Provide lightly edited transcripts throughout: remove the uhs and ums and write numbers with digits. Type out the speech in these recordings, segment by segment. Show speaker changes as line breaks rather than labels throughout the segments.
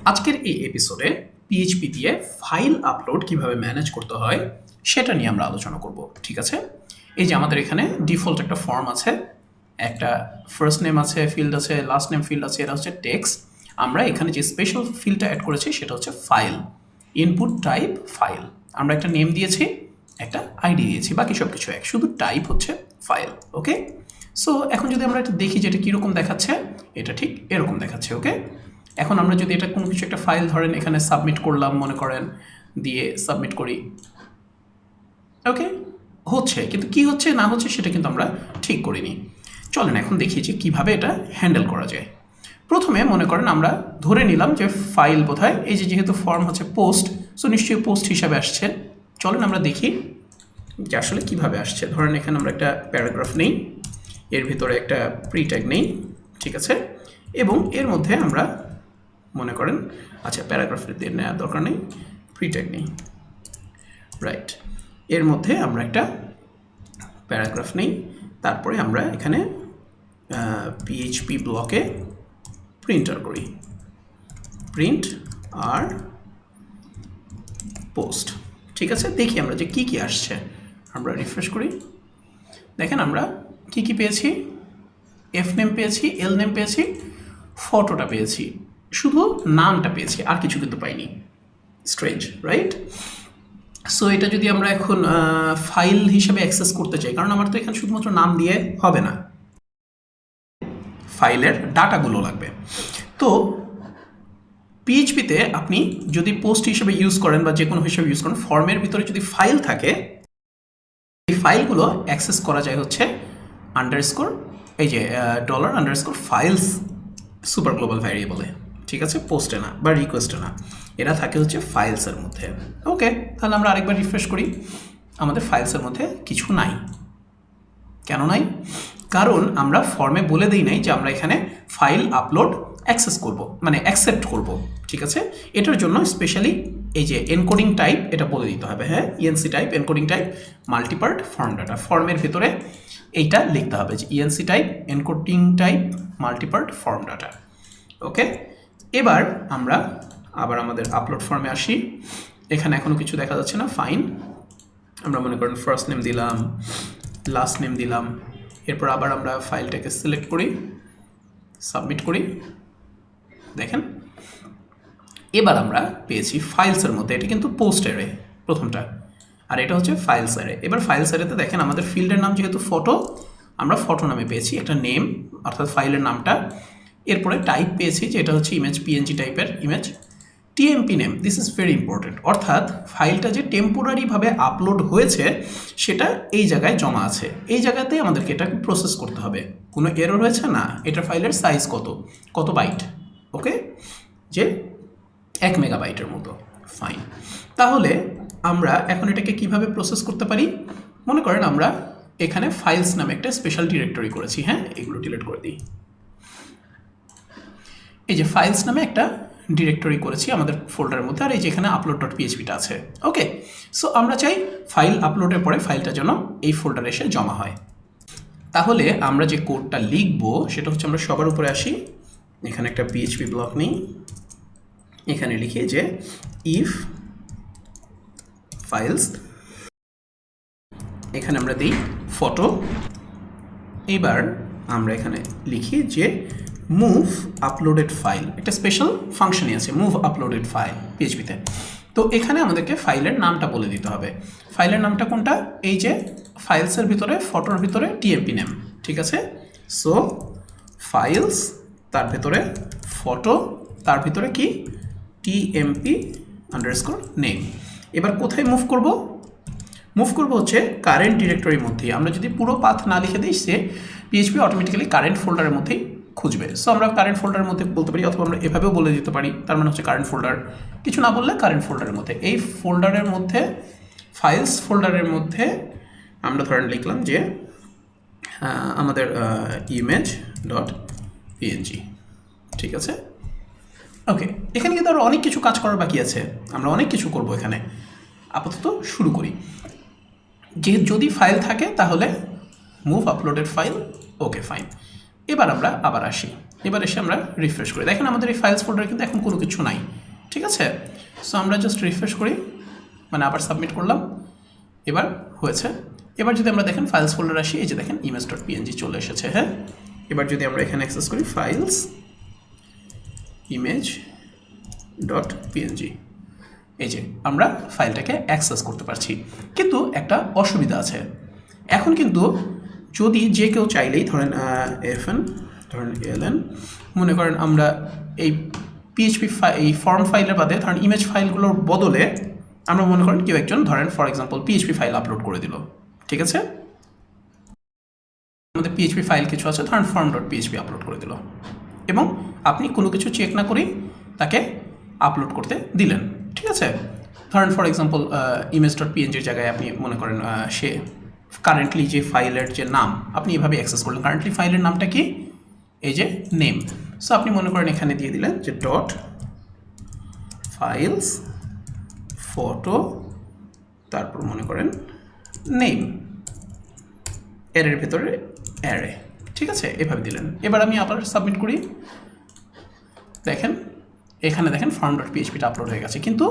আজকের এই এপিসোডে পিএইচপি দিয়ে ফাইল আপলোড কিভাবে ম্যানেজ করতে হয় সেটা নিয়ে আমরা আলোচনা করব। ঠিক আছে, এই যে আমাদের এখানে ডিফল্ট একটা ফর্ম আছে, একটা ফার্স্ট নেম আছে, ফিল্ড আছে, লাস্ট নেম ফিল্ড আছে, এটা হচ্ছে টেক্সট। আমরা এখানে যে স্পেশাল ফিল্ডটা অ্যাড করেছি সেটা হচ্ছে ফাইল, ইনপুট টাইপ ফাইল। আমরা একটা নেম দিয়েছি, একটা আইডি দিয়েছি, বাকি সব কিছু এক, শুধু টাইপ হচ্ছে ফাইল। ওকে, সো এখন যদি আমরা এটা দেখি যে এটা কীরকম দেখাচ্ছে, এটা ঠিক এরকম দেখাচ্ছে। ওকে, এখন আমরা যদি এটা কোনো কিছু একটা ফাইল ধরেন এখানে সাবমিট করলাম মনে করেন, দিয়ে সাবমিট করি, ওকে হচ্ছে, কিন্তু কি হচ্ছে না হচ্ছে সেটা কিন্তু আমরা ঠিক করিনি। চলেন এখন দেখি যে কীভাবে এটা হ্যান্ডেল করা যায়। প্রথমে মনে করেন আমরা ধরে নিলাম যে ফাইল বোধহয়, এই যে যেহেতু ফর্ম হচ্ছে পোস্ট, সো নিশ্চয়ই পোস্ট হিসাবে আসছে। চলেন আমরা দেখি যে আসলে কীভাবে আসছে। ধরেন এখানে আমরা একটা প্যারাগ্রাফ নেই, এর ভিতরে একটা প্রি ট্যাগ নেই, ঠিক আছে, এবং এর মধ্যে আমরা মনে করেন, আচ্ছা প্যারাগ্রাফের দিয়ে নেওয়ার দরকার নেই, প্রি ট্যাগ নেই, রাইট, এর মধ্যে আমরা একটা প্যারাগ্রাফ নেই, তারপরে আমরা এখানে পিএইচপি ব্লকে প্রিন্টার করি, প্রিন্ট আর পোস্ট। ঠিক আছে, দেখি আমরা যে কি আসছে। আমরা রিফ্রেশ করি, দেখেন আমরা কি পেয়েছি, এফ নেম পেয়েছি, এল নেম পেয়েছি, ফটোটা পেয়েছি, শুধু নামটা পেয়েছি, আর কিছু কিন্তু পাইনি। Strange, right? সো এটা যদি আমরা এখন ফাইল হিসেবে অ্যাক্সেস করতে চাই, কারণ আমার তো এখানে শুধুমাত্র নাম দিয়ে হবে না, ফাইলের ডাটাগুলো লাগবে। তো পিএইচপিতে আপনি যদি পোস্ট হিসেবে ইউজ করেন বা যে কোনো হিসেবে ইউজ করেন, ফর্মের ভিতরে যদি ফাইল থাকে, এই ফাইলগুলো অ্যাক্সেস করা যায় হচ্ছে আন্ডারস্কোর, এই যে $_ফাইলস সুপার গ্লোবাল ভ্যারিয়েবলে। ঠিক আছে, পোস্টে না বা রিকোয়েস্টে না, এরা থাকে হচ্ছে ফাইলসের মধ্যে। ওকে, তাহলে আমরা আরেকবার রিফ্রেশ করি, আমাদের ফাইলসের মধ্যে কিছু নাই। কেন নাই? কারণ আমরা ফর্মে বলে দিই নাই যে আমরা এখানে ফাইল আপলোড অ্যাক্সেস করব, মানে অ্যাকসেপ্ট করব। ঠিক আছে, এটার জন্য স্পেশালি এই যে এনকোডিং টাইপ, এটা বলে দিতে হবে। হ্যাঁ, ENC type, encoding type, multipart form data, ফর্মের ভিতরে এইটা লিখতে হবে যে ENC type, encoding type, multipart form data. Okay, এবার আমরা আবার আমাদের আপলোড ফর্মে আসি। এখানে এখনও কিছু দেখা যাচ্ছে না, ফাইন। আমরা মনে করেন ফার্স্ট নেম দিলাম, লাস্ট নেম দিলাম, এরপর আবার আমরা ফাইলটাকে সিলেক্ট করি, সাবমিট করি, দেখেন এবার আমরা পেয়েছি ফাইলসের মধ্যে, এটা কিন্তু পোস্ট অ্যারে প্রথমটা, আর এটা হচ্ছে ফাইলস অ্যারে। এবার ফাইলস অ্যারেতে দেখেন আমাদের ফিল্ডের নাম যেহেতু ফটো, আমরা ফটো নামে পেয়েছি একটা নেম, অর্থাৎ ফাইলের নামটা। এরপরে টাইপ পেয়েছি যে এটা হচ্ছে ইমেজ, পিএনজি টাইপের image. TMP name, this is very important, অর্থাৎ ফাইলটা যে টেম্পোরারিভাবে আপলোড হয়েছে সেটা এই জায়গায় জমা আছে, এই জায়গাতেই আমাদেরকে এটাকে প্রসেস করতে হবে। কোনো এরর হয়েছে না, এটা ফাইলের সাইজ কত বাইট, ওকে, যে 1 মেগাবাইটের মতো, ফাইন। তাহলে আমরা এখন এটাকে কিভাবে প্রসেস করতে পারি? মনে করেন আমরা এখানে ফাইলস নামে একটা স্পেশাল ডিরেক্টরি করেছি। হ্যাঁ, এগুলো ডিলিট করে দিই। এই যে ফাইলস নামে একটা ডিরেক্টরি করেছি আমাদের ফোল্ডারের মধ্যে, আর এই যে এখানে upload.phpটা আছে। ওকে, সো আমরা চাই ফাইল আপলোডের পরে ফাইলটা যেন এই ফোল্ডারে এসে জমা হয়। তাহলে আমরা যে কোডটা লিখবো সেটা হচ্ছে, আমরা সবার উপরে আসি, এখানে একটা পিএইচপি ব্লক নিই, এখানে লিখি যে ইফ ফাইলস, এখানে আমরা দিই ফটো। এবার আমরা এখানে লিখি যে মুভ আপলোডেড ফাইল, একটা স্পেশাল ফাংশনই আছে মুভ আপলোডেড ফাইল পিএইচপিতে। তো এখানে আমাদেরকে ফাইলের নামটা বলে দিতে হবে। ফাইলের নামটা কোনটা? এই যে ফাইলসের ভিতরে, ফটোর ভিতরে টিএমপি নেম। ঠিক আছে, সো ফাইলস, তার ভিতরে ফটো, তার ভিতরে কি টিএমপি আন্ডারস্কোর নেম। এবার কোথায় মুভ করব? মুভ করবো হচ্ছে কারেন্ট ডিরেক্টরির মধ্যেই। আমরা যদি পুরো পাথ না লিখে দিই, সে পিএইচপি অটোমেটিক্যালি কারেন্ট ফোল্ডারের মধ্যেই খুঁজবে। সো আমরা কারেন্ট ফোল্ডারের মধ্যে বলতে পারি, অথবা আমরা এভাবেও বলে দিতে পারি, তার মানে হচ্ছে কারেন্ট ফোল্ডার, কিছু না বললে কারেন্ট ফোল্ডারের মধ্যে। এই ফোল্ডারের মধ্যে, ফাইলস ফোল্ডারের মধ্যে আমরা ধরেন লিখলাম যে আমাদের image.png। ঠিক আছে, ওকে, এখানে কিন্তু আরও অনেক কিছু কাজ করার বাকি আছে, আমরা অনেক কিছু করব এখানে। আপাতত শুরু করি। যে যদি ফাইল থাকে তাহলে move uploaded file, okay fine. এবার আমরা আবার আসি, এবার এসে আমরা রিফ্রেশ করি, দেখেন আমাদের এই ফাইলস ফোল্ডারে কিন্তু এখন কোনো কিছু নাই, ঠিক আছে। সো আমরা জাস্ট রিফ্রেশ করি, মানে আবার সাবমিট করলাম, এবার হয়েছে। এবার যদি আমরা দেখেন ফাইলস ফোল্ডার আসি, এই যে দেখেন image.png চলে এসেছে। হ্যাঁ, এবার যদি আমরা এখানে অ্যাক্সেস করি ফাইলস image.png, এই যে আমরা ফাইলটাকে অ্যাক্সেস করতে পারছি। কিন্তু একটা অসুবিধা আছে, এখন কিন্তু যদি যে কেউ চাইলেই ধরেন fn ধরেন ln, মনে করেন আমরা এই পিএইচপি এই ফর্ম ফাইলের বাদে ধরেন ইমেজ ফাইলগুলোর বদলে আমরা মনে করেন কেউ একজন ধরেন for example PHP file upload করে দিল, ঠিক আছে। আমাদের পিএইচপি ফাইল কিছু আছে, ধরেন form.php আপলোড করে দিল, এবং আপনি কোনো কিছু চেক না করেই তাকে আপলোড করতে দিলেন, ঠিক আছে। ধরেন ফর এক্সাম্পল image.png-র জায়গায় আপনি মনে করেন সে কারেন্টলি যে ফাইলের যে নাম আপনি এভাবে অ্যাক্সেস করলেন, কারেন্টলি ফাইলের নামটা কি, এই যে নেম। সো আপনি মনে করেন এখানে দিয়ে দিলেন যে ডট ফাইলস ফটো, তারপর মনে করেন নেম, অ্যারের ভেতরে অ্যারে, ঠিক আছে, এভাবে দিলেন। এবার আমি আবার সাবমিট করি, দেখেন এখানে দেখেন form.php-টা আপলোড হয়ে গেছে। কিন্তু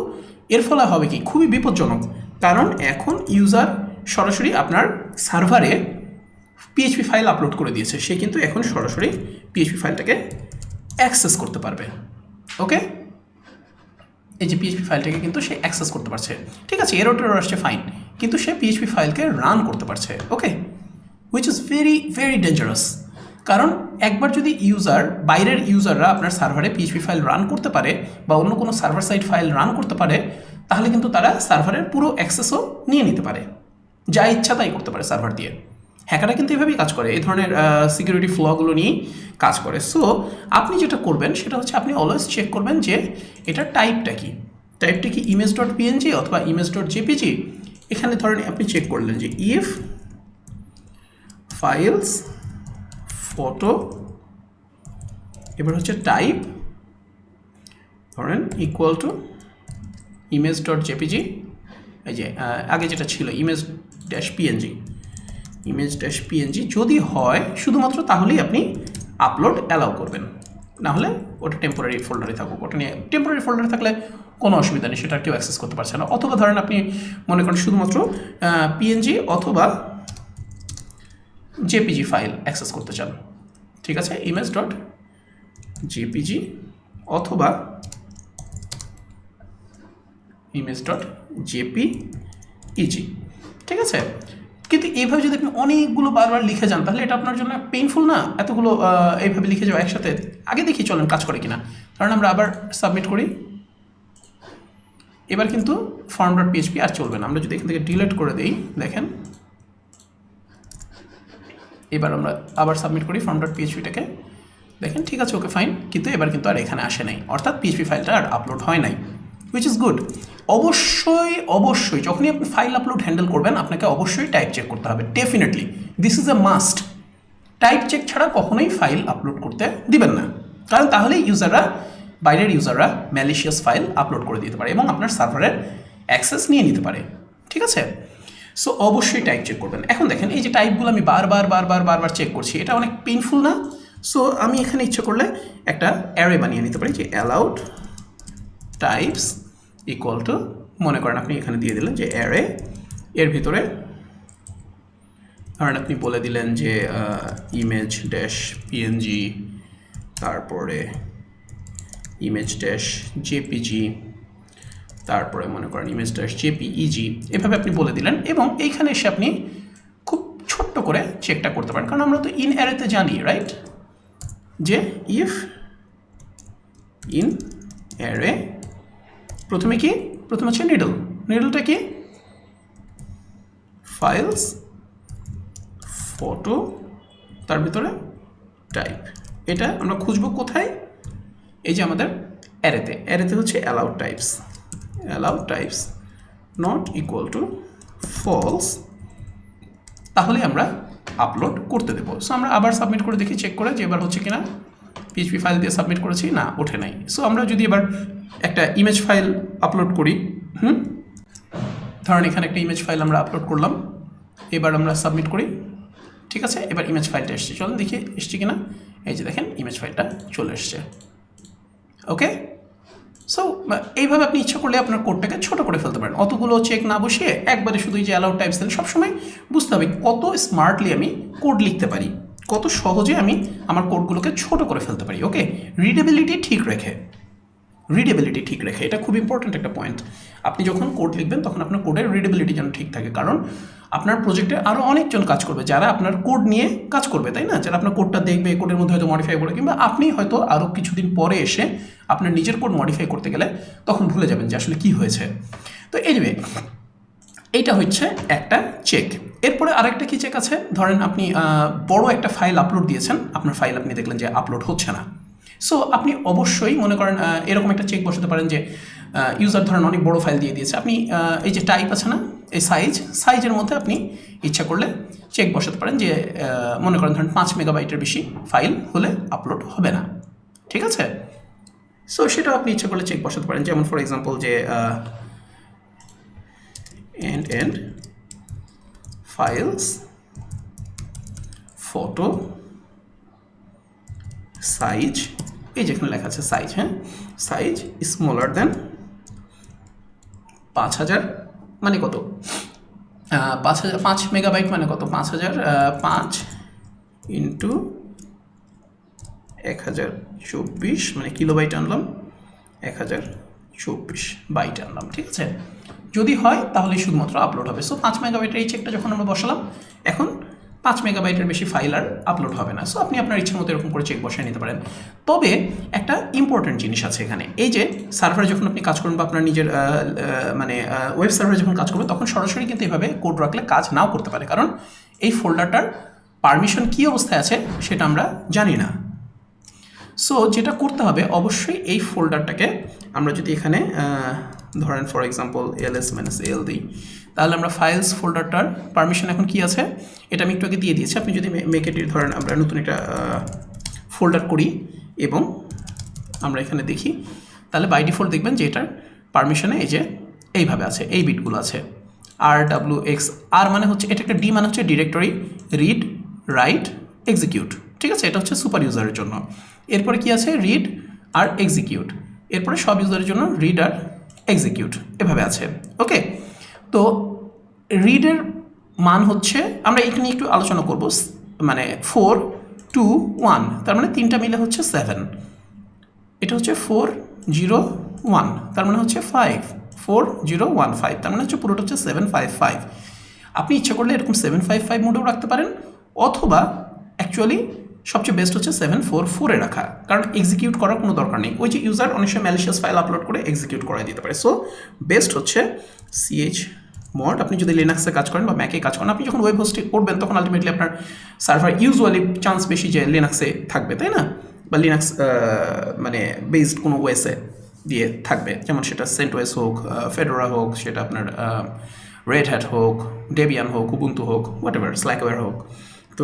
এর ফলে হবে কি, খুবই বিপজ্জনক, কারণ এখন ইউজার সরাসরি আপনার সার্ভারে পিএইচপি ফাইল আপলোড করে দিয়েছে, সে কিন্তু এখন সরাসরি পিএইচপি ফাইলটাকে অ্যাক্সেস করতে পারবে। ওকে, এই যে পিএইচপি ফাইলটাকে কিন্তু সে অ্যাক্সেস করতে পারছে, ঠিক আছে, এরর আসছে ফাইন, কিন্তু সে পিএইচপি ফাইলকে রান করতে পারছে। Okay, which is very very dangerous, কারণ একবার যদি বাইরের ইউজাররা আপনার সার্ভারে পিএইচপি ফাইল রান করতে পারে বা অন্য কোনো সার্ভার সাইড ফাইল রান করতে পারে, তাহলে কিন্তু তারা সার্ভারের পুরো অ্যাক্সেসও নিয়ে নিতে পারে, যা ইচ্ছা তাই করতে পারে সার্ভার দিয়ে। হ্যাকাররা কিন্তু এভাবেই কাজ করে, এই ধরনের সিকিউরিটি ফ্লগুলো নিয়েই কাজ করে। সো আপনি যেটা করবেন সেটা হচ্ছে আপনি অলওয়েজ চেক করবেন যে এটা টাইপটা কি image.png অথবা image.jpg। এখানে ধরেন আপনি চেক করলেন যে ইফ ফাইলস ফটো, এবার হচ্ছে টাইপ ধরেন ইকুয়াল টু image.jpg, এই যে আগে যেটা ছিল image-png যদি হয় শুধুমাত্র তাহলেই আপনি আপলোড অ্যালাউ করবেন, নাহলে ওটা টেম্পোরারি ফোল্ডারে থাকুক। ওটা নিয়ে টেম্পোরারি ফোল্ডারে থাকলে কোনো অসুবিধা নেই, সেটা কেউ অ্যাক্সেস করতে পারছে না। অথবা ধরেন আপনি মনে করেন শুধুমাত্র পিএনজি অথবা জেপিজি ফাইল অ্যাক্সেস করতে চান, ঠিক আছে, image.jpg অথবা image.jpeg, ঠিক আছে। কিন্তু এইভাবে যদি আপনি অনেকগুলো বারবার লিখে যান তাহলে এটা আপনার জন্য পেইনফুল না, এতগুলো এইভাবে লিখে যাওয়া একসাথে। আগে দেখি চলেন কাজ করে কিনা, কারণ আমরা আবার সাবমিট করি, এবার কিন্তু form.php আর চলবে না। আমরা যদি এখান থেকে ডিলিট করে দিই, দেখেন এবার আমরা আবার সাবমিট করি form.php-টাকে, দেখেন ঠিক আছে, ওকে ফাইন, কিন্তু এবার কিন্তু আর এখানে আসে নাই, অর্থাৎ পিএইচপি ফাইলটা আর আপলোড হয় নাই, হুইচ ইজ গুড। অবশ্যই যখনই আপনি ফাইল আপলোড হ্যান্ডেল করবেন আপনাকে অবশ্যই টাইপ চেক করতে হবে, definitely this is a must. Type check ছাড়া কখনোই ফাইল আপলোড করতে দিবেন না, কারণ তাহলে বাইরের ইউজাররা ম্যালিশিয়াস ফাইল আপলোড করে দিতে পারে এবং আপনার সার্ভারের অ্যাক্সেস নিয়ে নিতে পারে, ঠিক আছে। সো অবশ্যই টাইপ চেক করবেন। এখন দেখেন এই যে টাইপগুলো আমি বারবার চেক করছি, এটা অনেক পেইনফুল না? সো আমি এখানে ইচ্ছে করলে একটা অ্যারে বানিয়ে নিতে পারি যে অ্যালাউড টাইপস ইকুয়াল টু, মনে করেন আপনি এখানে দিয়ে দিলেন যে অ্যারে, এর ভিতরে ধরেন আপনি বলে দিলেন যে image-png, তারপরে image-jpg, তারপরে মনে করেন image-jpeg, এভাবে আপনি বলে দিলেন এবং এইখানে এসে আপনি খুব ছোট্ট করে চেকটা করতে পারেন, কারণ আমরা তো ইন অ্যারেতে জানি রাইট, যে ইফ ইন অ্যারে প্রথমে হচ্ছে নিডলটা কি ফাইলস ফটো, তার ভিতরে টাইপ। এটা আমরা খুঁজবো কোথায়, এই যে আমাদের অ্যারেতে হচ্ছে allowed types not equal to false, তাহলে আমরা আপলোড করতে দেবো। সো আমরা আবার সাবমিট করে দেখি, চেক করে যে এবার হচ্ছে কিনা। পিএইচপি ফাইল দিয়ে সাবমিট করেছি, না ওঠে নাই। সো আমরা যদি এবার একটা ইমেজ ফাইল আপলোড করি, ধরেন এখানে একটা ইমেজ ফাইল আমরা আপলোড করলাম, এবার আমরা সাবমিট করি, ঠিক আছে। এবার ইমেজ ফাইলটা এসছে, চলুন দেখি এসছে কিনা। এই যে দেখেন ইমেজ ফাইলটা চলে এসছে। ওকে, সো এইভাবে আপনি ইচ্ছা করলে আপনার কোডটাকে ছোট করে ফেলতে পারেন, অতগুলো চেক না বসিয়ে একবারে শুধু এই যে অ্যালাউ টাইপস দিলে সবসময় বুঝতে হবে কত স্মার্টলি আমি কোড লিখতে পারি, কত সহজে আমি আমার কোডগুলোকে ছোট করে ফেলতে পারি। ওকে, রিডেবিলিটি ঠিক রেখে, এটা খুব ইম্পর্ট্যান্ট একটা পয়েন্ট। আপনি যখন কোড লিখবেন তখন আপনার কোডের রিডেবিলিটি যেন ঠিক থাকে, কারণ আপনার প্রজেক্টে আরও অনেকজন কাজ করবে যারা আপনার কোড নিয়ে কাজ করবে, তাই না? যারা আপনার কোডটা দেখবে, কোডের মধ্যে হয়তো মডিফাই করবে, কিংবা আপনি হয়তো আরও কিছুদিন পরে এসে আপনার নিজের কোড মডিফাই করতে গেলে তখন ভুলে যাবেন যে আসলে কী হয়েছে। তো এনিওয়ে, এইটা হচ্ছে একটা চেক। এরপরে আরেকটা কি চেক আছে, ধরেন আপনি বড় একটা ফাইল আপলোড দিয়েছেন, আপনার ফাইল আপনি দেখলেন যে আপলোড হচ্ছে না। সো আপনি অবশ্যই মনে করেন এরকম একটা চেক বসাতে পারেন যে ইউজার ধরেন অনেক বড় ফাইল দিয়ে দিয়েছে, আপনি এই যে টাইপ আছে না, এই সাইজের মধ্যে আপনি ইচ্ছা করলে চেক বসাতে পারেন যে মনে করেন ধরেন 5 মেগাবাইটের বেশি ফাইল হলে আপলোড হবে না, ঠিক আছে? সো সেটাও আপনি ইচ্ছা করলে চেক বসাতে পারেন, যেমন ফর এক্সাম্পল যে end files photo সাইজ, এই যেখানে লেখা আছে সাইজ, হ্যাঁ, সাইজ স্মলার দেন 5000 মানে কত, 5 মেগাবাইট মানে কত, 5000 5 ইন্টু 1024 মানে কিলোবাইট আনলাম, 1024 বাইট আনলাম, ঠিক আছে? যদি হয় তাহলে শুধুমাত্র আপলোড হবে। সো 5 মেগাবাইটের এই চেকটা যখন আমরা বসালাম, এখন 5 মেগাবাইটের বেশি ফাইল আর আপলোড হবে না। সো আপনি আপনার ইচ্ছা মতো এরকম করে চেক বসায় নিতে পারেন। তবে একটা ইম্পর্টেন্ট জিনিস আছে এখানে, এই যে সার্ভারে যখন আপনি কাজ করবেন বা আপনার নিজের মানে ওয়েব সার্ভারে যখন কাজ করবেন, তখন সরাসরি কিন্তু এভাবে কোড রাখলে কাজ নাও করতে পারে, কারণ এই ফোল্ডারটার পারমিশন কী অবস্থায় আছে সেটা আমরা জানি না। সো যেটা করতে হবে, অবশ্যই এই ফোল্ডারটাকে আমরা যদি এখানে ধরেন ফর এক্সাম্পল ls-l দিই, তাহলে আমরা ফাইলস ফোল্ডারটার পারমিশন এখন কি আছে এটা আমি একটু আগে দিয়ে দিয়েছি। আপনি যদি মেকেটি ধরেন আমরা নতুন একটা ফোল্ডার করি এবং আমরা এখানে দেখি, তাহলে বাই ডিফল্ট দেখবেন যে এটার পারমিশনে এই যে এইভাবে আছে, এই বিটগুলো আছে RWX, আর মানে হচ্ছে এটা একটা, ডি মানে হচ্ছে ডিরেক্টরি, রিড রাইট এক্সিকিউট, ঠিক আছে? এটা হচ্ছে সুপার ইউজারের জন্য। এরপরে কি আছে, রিড আর এক্সিকিউট। এরপরে সব ইউজারের জন্য রিড আর এক্সিকিউট, এভাবে আছে। ওকে, তো রিডের মান হচ্ছে, আমরা এখানে একটু আলোচনা করব, মানে 4 2 1, তার মানে তিনটা মিলে হচ্ছে 7, এটা হচ্ছে 4 0 1, তার মানে হচ্ছে 5 4 0 1 5, তার মানে হচ্ছে পুরোটা হচ্ছে 755। আপনি ইচ্ছা করলে এরকম 755 মোডেও রাখতে পারেন, অথবা অ্যাকচুয়ালি সবচেয়ে বেস্ট হচ্ছে 744-এ রাখা, কারণ এক্সিকিউট করার কোনো দরকার নেই। ওই যে ইউজার অনেক সময় ম্যালিশিয়াস ফাইল আপলোড করে এক্সিকিউট করাই দিতে পারে। সো বেস্ট হচ্ছে chmod। আপনি যদি লিনাক্সে কাজ করেন বা ম্যাকে কাজ করেন, আপনি যখন ওয়েব হোস্টিং করবেন তখন আলটিমেটলি আপনার সার্ভার ইউজুয়ালি চান্স বেশি যে লিনাক্সে থাকবে, তাই না? বা লিনাক্স মানে বেসড কোনো ওয়েসে দিয়ে থাকবে, যেমন সেটা সেন্টওয়েস হোক, ফেডোরা হোক, সেটা আপনার রেড হ্যাট হোক, ডেবিয়ান হোক, উবুন্টু হোক, হোয়াট এভার, স্ল্যাকওয়্যার হোক। তো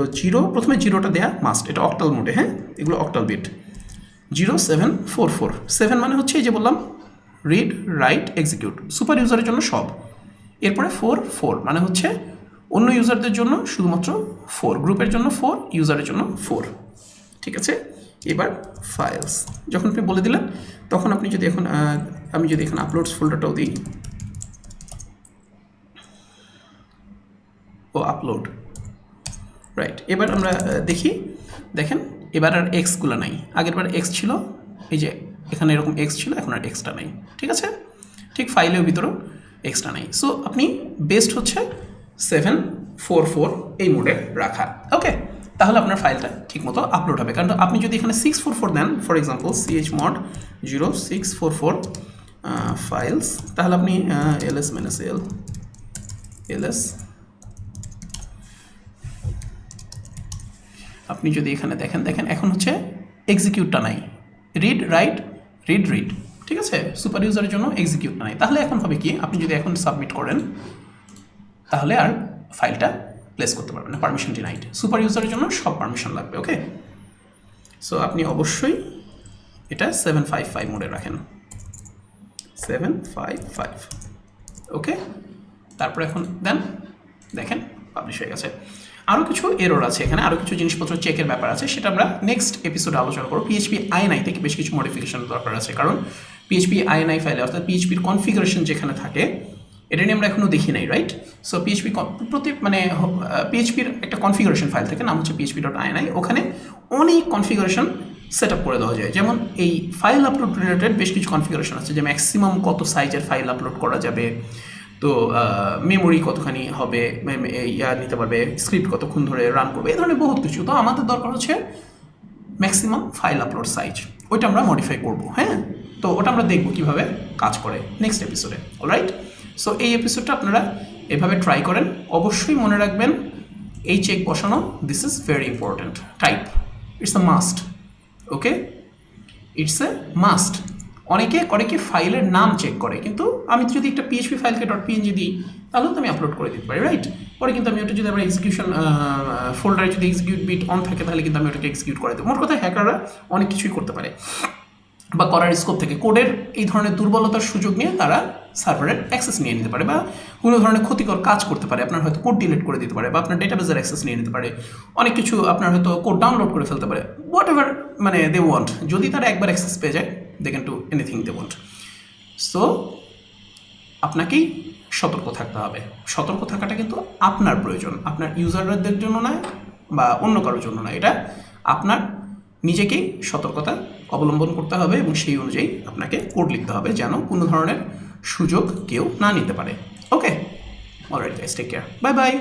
প্রথমে জিরোটা দেয়া মাস্ট, এটা অক্টাল মোডে, হ্যাঁ, এগুলো অক্টাল বিট। 0744, 7 মানে হচ্ছে এই যে বললাম রিড রাইট এক্সিকিউট, সুপার ইউজারের জন্য সব। এরপরে 4 মানে হচ্ছে অন্য ইউজারদের জন্য শুধুমাত্র 4, গ্রুপের জন্য 4, ইউজারের জন্য 4, ঠিক আছে? এবার ফাইলস যখন আপনি বলে দিলেন, তখন আপনি যদি এখন আমি যদি এখন আপলোডস ফোল্ডারটাও দিই, ও আপলোড, রাইট। এবার আমরা দেখি, দেখেন এবার আর এক্সগুলো নাই, আগের বার এক্স ছিল, এই যে এখানে এরকম এক্স ছিল, এখন আর এক্সটা নাই, ঠিক আছে? ঠিক ফাইলের ভিতরেও এক্সট্রা নাই। সো আপনি বেস্ট হচ্ছে 744 এই মোডে রাখা। ওকে, তাহলে আপনার ফাইলটা ঠিকমতো আপলোড হবে। কারণ আপনি যদি এখানে 644 দেন, ফর এক্সাম্পল chmod 0644 ফাইলস, তাহলে আপনি ls-l ls, আপনি যদি এখানে দেখেন এখন হচ্ছে এক্সিকিউটটা নাই, রিড রাইট রিড, ঠিক আছে? সুপার ইউজারের জন্য এক্সিকিউট নাই। তাহলে এখন হবে কি, আপনি যদি এখন সাবমিট করেন তাহলে আর ফাইলটা প্লেস করতে পারবেন না, পারমিশন ডিনাইড। সুপার ইউজারের জন্য সব পারমিশন লাগবে। ওকে, সো আপনি অবশ্যই এটা 755 মোডে রাখেন, 755। ওকে, তারপর এখন দেখেন পাবলিশ হয়ে গেছে। আরও কিছু এরর আছে এখানে, আরও কিছু জিনিসপত্র চেকের ব্যাপার আছে, সেটা আমরা নেক্সট এপিসোডে আলোচনা করবো। পিএইচপি আইএনআই থেকে বেশ কিছু মডিফিকেশন দরকার আছে, কারণ পিএইচপি আইএনআই ফাইলে অর্থাৎ পিএইচপির কনফিগারেশন যেখানে থাকে এটা নিয়ে আমরা এখনও দেখি নাই, রাইট? সো পিএইচপি পিএইচপির একটা কনফিগারেশন ফাইল থাকে, নাম হচ্ছে php.ini, ওখানে অনেক কনফিগারেশন সেট আপ করে দেওয়া যায়। যেমন এই ফাইল আপলোড রিলেটেড বেশ কিছু কনফিগারেশন আছে, যে ম্যাক্সিমাম কত সাইজের ফাইল আপলোড করা যাবে, তো মেমোরি কতখানি হবে, নিতে পারবে, স্ক্রিপ্ট কতক্ষণ ধরে রান করবে, এই ধরনের বহুত কিছু। তো আমাদের দরকার হচ্ছে ম্যাক্সিমাম ফাইল আপলোড সাইজ, ওইটা আমরা মডিফাই করবো। হ্যাঁ, তো ওটা আমরা দেখবো কীভাবে কাজ করে নেক্সট এপিসোডে। অলরাইট, সো এই এপিসোডটা আপনারা এভাবে ট্রাই করেন। অবশ্যই মনে রাখবেন এই চেক বসানো, this is very important. Type, it's a must. Okay, it's a must. অনেকে করে কি ফাইলের নাম চেক করে, কিন্তু আমি যদি একটা পিএইচপি ফাইলকে .png দিই তাহলে তো আমি আপলোড করে দিতে পারি, রাইট? পরে কিন্তু আমি ওটা যদি আমার এক্সিকিউশন ফোল্ডারে যদি এক্সিকিউট বিট অন থাকে তাহলে কিন্তু আমি ওটাকে এক্সিকিউট করে দেবো। মোট কথা হ্যাকাররা অনেক কিছুই করতে পারে, বা করার স্কোপ থেকে কোডের এই ধরনের দুর্বলতার সুযোগ নিয়ে তারা সার্ভারের অ্যাক্সেস নিয়ে নিতে পারে, বা কোনো ধরনের ক্ষতিকর কাজ করতে পারে। আপনার হয়তো কোড ডিলিট করে দিতে পারে, বা আপনার ডেটাবেসের অ্যাক্সেস নিয়ে নিতে পারে, অনেক কিছু আপনার হয়তো কোড ডাউনলোড করে ফেলতে পারে, হোয়াট এভার মানে দে ওয়ান্ট। যদি তারা একবার অ্যাক্সেস পেয়ে যায়, they can do anything they want. So আপনাকেই সতর্ক থাকতে হবে। সতর্ক থাকাটা কিন্তু আপনার প্রয়োজন, আপনার ইউজারদের জন্য নয় বা অন্য কারোর জন্য নয়। এটা আপনার নিজেকেই সতর্কতা অবলম্বন করতে হবে, এবং সেই অনুযায়ী আপনাকে কোড লিখতে হবে যেন কোনো ধরনের সুযোগ কেউ না নিতে পারে। Okay, alright guys, take care, bye by.